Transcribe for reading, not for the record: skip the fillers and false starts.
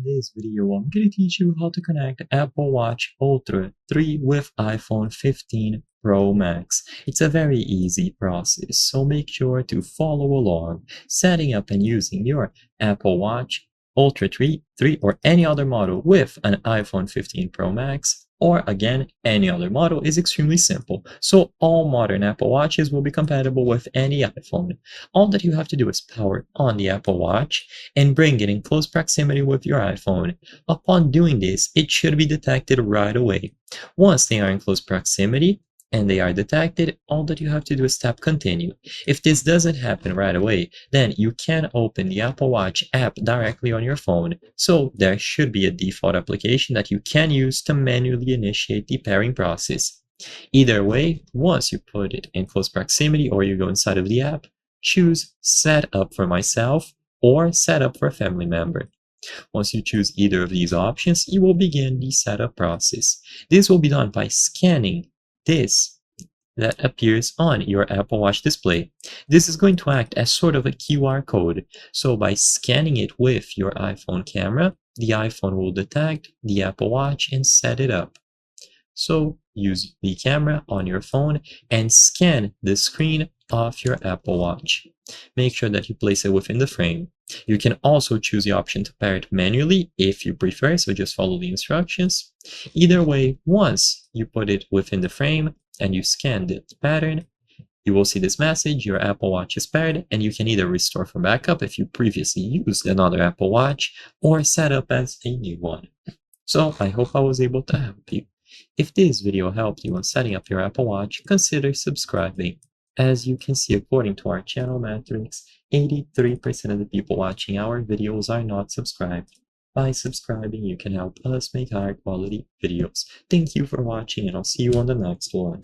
In this video, I'm going to teach you how to connect Apple Watch Ultra 3 with iPhone 15 Pro Max. It's a very easy process, so make sure to follow along. Setting up and using your Apple Watch Ultra 3 or any other model with an iPhone 15 Pro Max, or again, any other model is extremely simple. So all modern Apple Watches will be compatible with any iPhone. All that you have to do is power on the Apple Watch and bring it in close proximity with your iPhone. Upon doing this, it should be detected right away. Once they are in close proximity and they are detected, all that you have to do is tap continue. If this doesn't happen right away, then you can open the Apple Watch app directly on your phone. So there should be a default application that you can use to manually initiate the pairing process. Either way, once you put it in close proximity or you go inside of the app, choose Set Up for Myself or Set Up for a Family Member. Once you choose either of these options, you will begin the setup process. This will be done by scanning this that appears on your Apple Watch display. This is going to act as sort of a QR code. So by scanning it with your iPhone camera, the iPhone will detect the Apple Watch and set it up. So use the camera on your phone and scan the screen of your Apple Watch. Make sure that you place it within the frame. You can also choose the option to pair it manually if you prefer, so just follow the instructions. Either way, once you put it within the frame and you scan the pattern, you will see this message, your Apple Watch is paired, and you can either restore for backup if you previously used another Apple Watch or set up as a new one. So I hope I was able to help you. If this video helped you on setting up your Apple Watch, consider subscribing. As you can see, according to our channel metrics, 83% of the people watching our videos are not subscribed. By subscribing, you can help us make higher quality videos. Thank you for watching, and I'll see you on the next one.